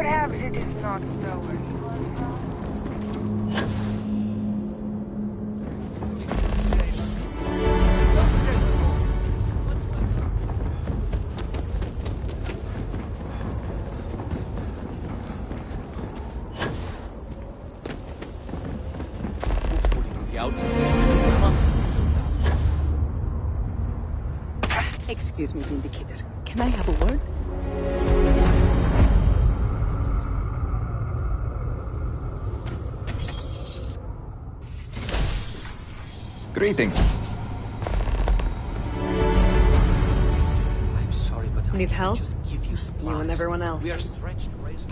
Perhaps it is not so. Excuse me, Vindicator. Can I have a word? Greetings. I'm sorry, but Need I help? can't just give you supplies. You and everyone else. We are stretched razor.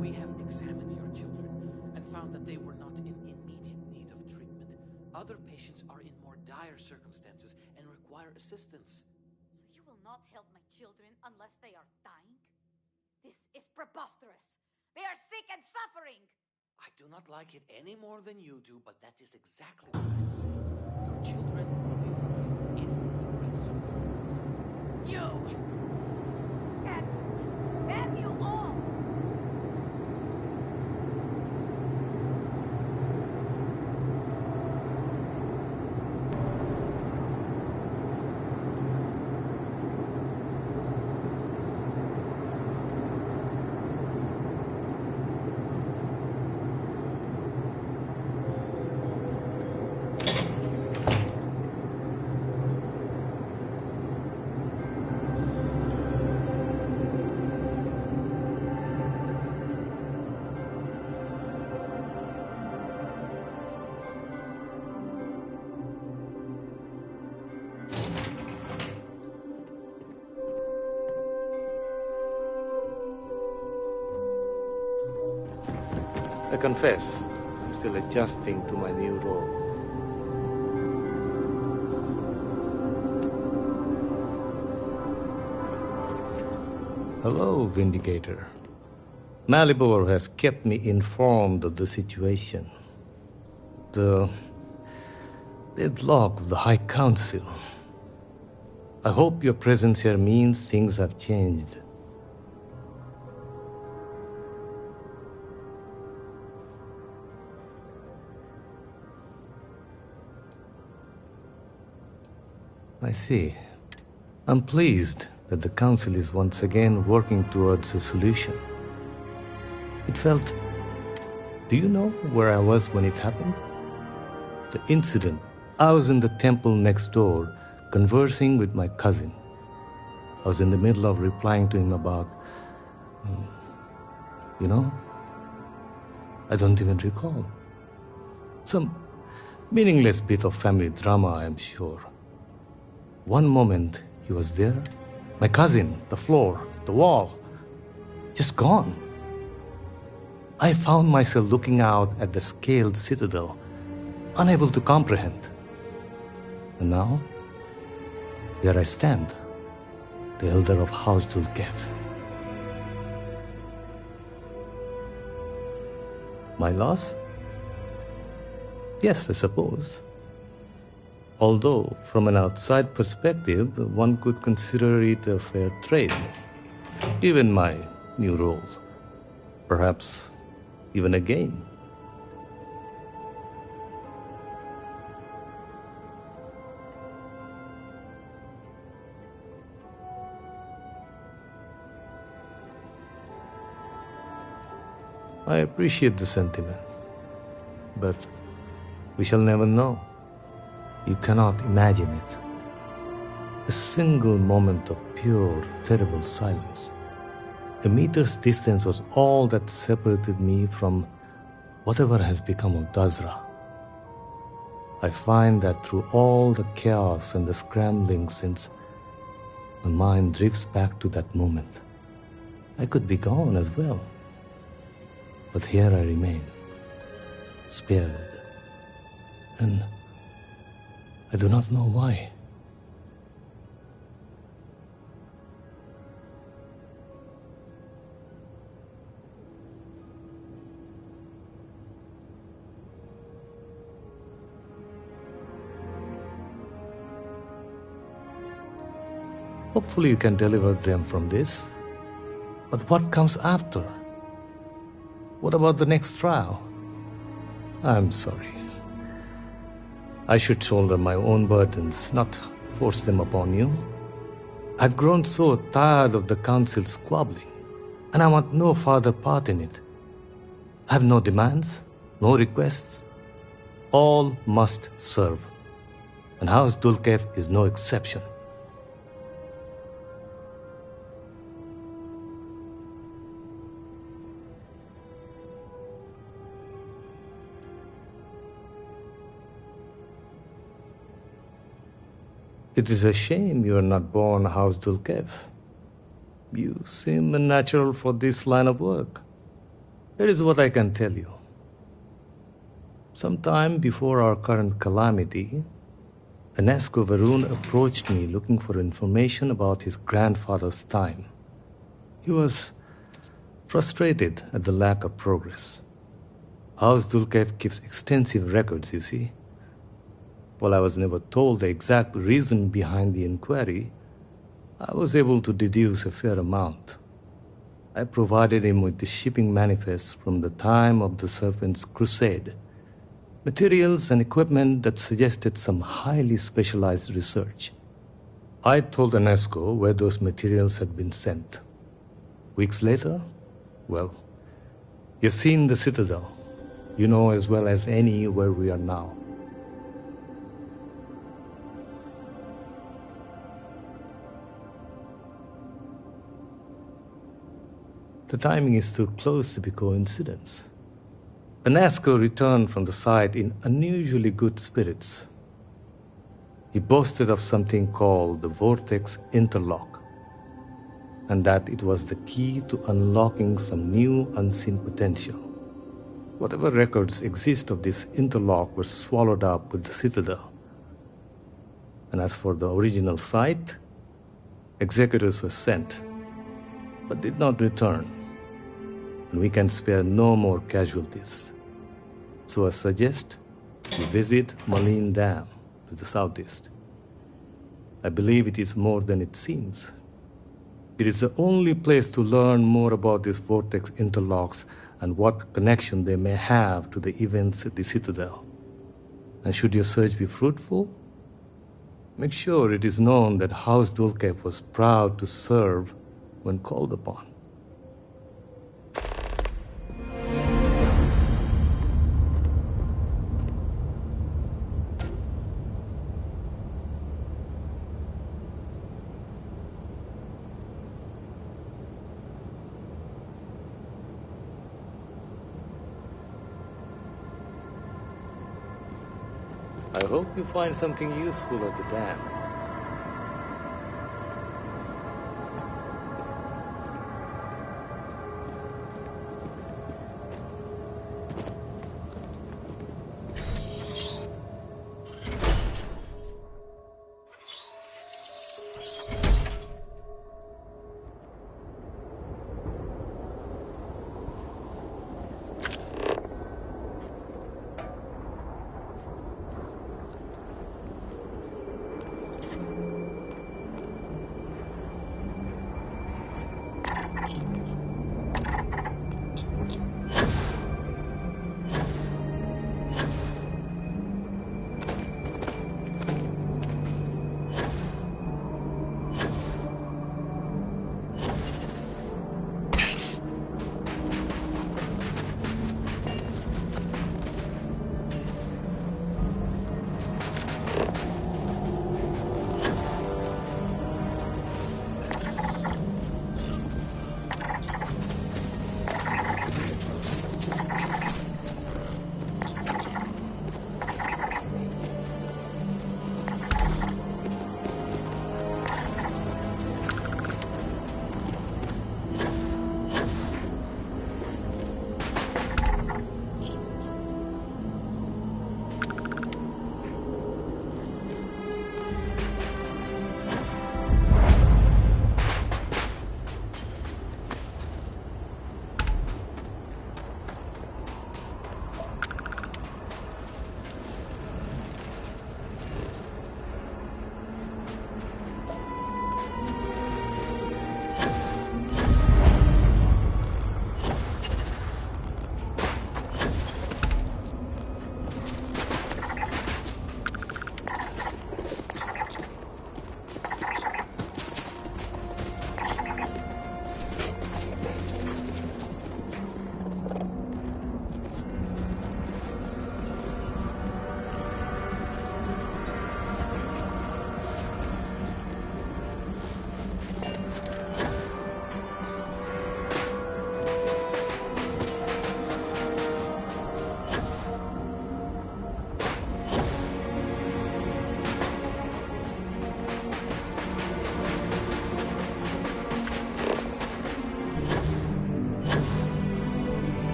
We have examined your children and found that they were not in immediate need of treatment. Other patients are in more dire circumstances and require assistance. So you will not help my children unless they are dying? This is preposterous. They are sick and suffering. I do not like it any more than you do, but that is exactly what I'm saying. Your children will be fine if the right support is sent. You! Damn you all! I confess, I'm still adjusting to my new role. Hello, Vindicator. Malibor has kept me informed of the situation. The deadlock of the High Council. I hope your presence here means things have changed. I see. I'm pleased that the Council is once again working towards a solution. It felt... Do you know where I was when it happened? The incident. I was in the temple next door, conversing with my cousin. I was in the middle of replying to him about... I don't even recall. Some meaningless bit of family drama, I'm sure. One moment, he was there. My cousin, the floor, the wall, just gone. I found myself looking out at the scaled citadel, unable to comprehend. And now, here I stand, the elder of House Dulkev. My loss? Yes, I suppose. Although, from an outside perspective, one could consider it a fair trade, given my new role. Perhaps even a gain. I appreciate the sentiment, but we shall never know. You cannot imagine it. A single moment of pure, terrible silence. A meter's distance was all that separated me from whatever has become of Dazra. I find that through all the chaos and the scrambling since, my mind drifts back to that moment. I could be gone as well. But here I remain, spared. And I do not know why. Hopefully you can deliver them from this. But what comes after? What about the next trial? I'm sorry. I should shoulder my own burdens, not force them upon you. I've grown so tired of the council squabbling, and I want no further part in it. I have no demands, no requests. All must serve, and House Dulkev is no exception. It is a shame you are not born House Dulkev. You seem unnatural for this line of work. Here is what I can tell you. Sometime before our current calamity, Enesco Varun approached me looking for information about his grandfather's time. He was frustrated at the lack of progress. House Dulkev keeps extensive records, you see. While I was never told the exact reason behind the inquiry, I was able to deduce a fair amount. I provided him with the shipping manifests from the time of the Serpent's Crusade, materials and equipment that suggested some highly specialized research. I told Enesco where those materials had been sent. Weeks later, well, you've seen the Citadel. You know as well as any where we are now. The timing is too close to be coincidence. Enesco returned from the site in unusually good spirits. He boasted of something called the Vortex Interlock, and that it was the key to unlocking some new unseen potential. Whatever records exist of this interlock were swallowed up with the Citadel. And as for the original site, executors were sent, but did not return. And we can spare no more casualties. So I suggest you visit Malin Dam to the southeast. I believe it is more than it seems. It is the only place to learn more about these vortex interlocks and what connection they may have to the events at the Citadel. And should your search be fruitful, make sure it is known that House Dulkev was proud to serve when called upon. I hope you find something useful at the dam.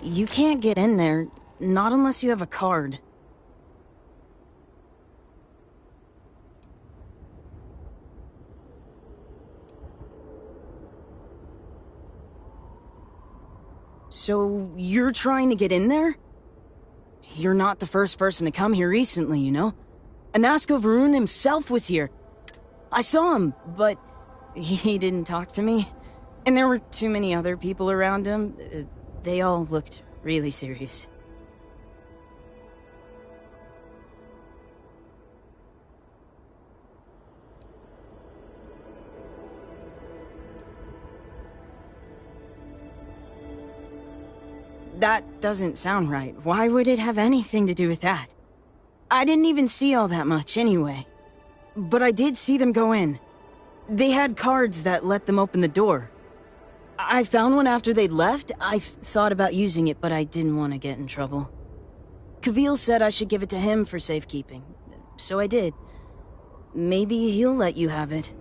You can't get in there, not unless you have a card. So, you're trying to get in there? You're not the first person to come here recently, you know? Anasko Varun himself was here. I saw him, but he didn't talk to me. And there were too many other people around him. They all looked really serious. That doesn't sound right. Why would it have anything to do with that? I didn't even see all that much anyway. But I did see them go in. They had cards that let them open the door. I found one after they'd left. I thought about using it, but I didn't want to get in trouble. Kavil said I should give it to him for safekeeping. So I did. Maybe he'll let you have it.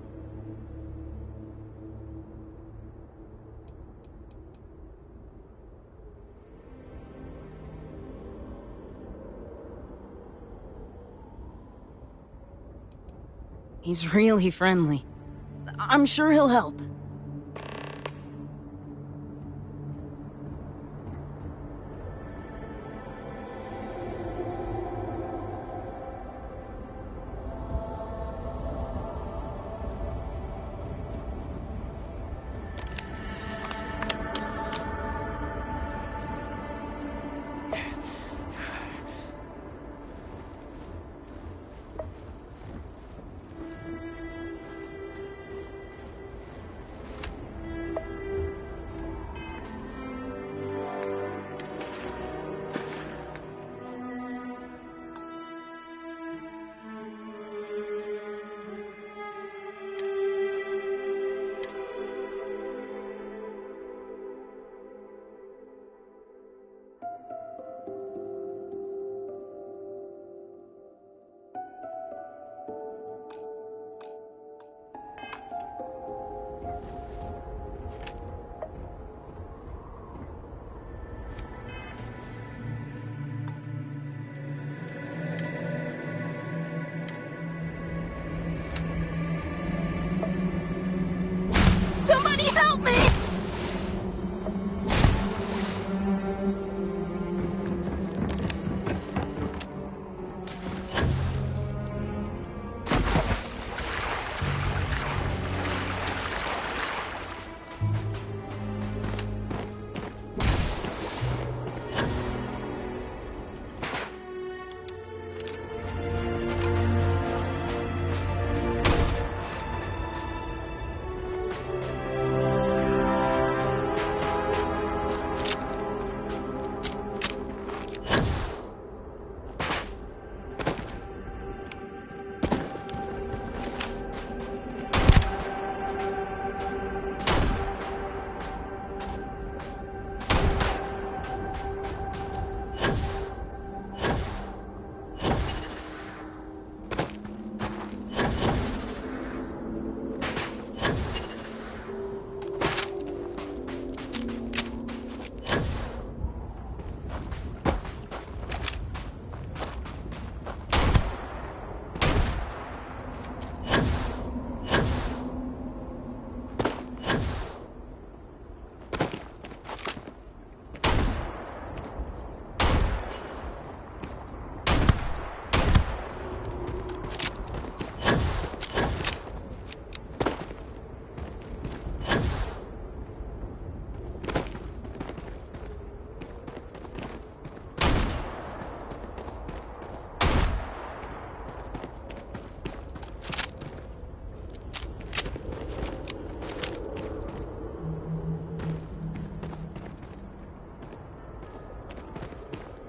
He's really friendly. I'm sure he'll help.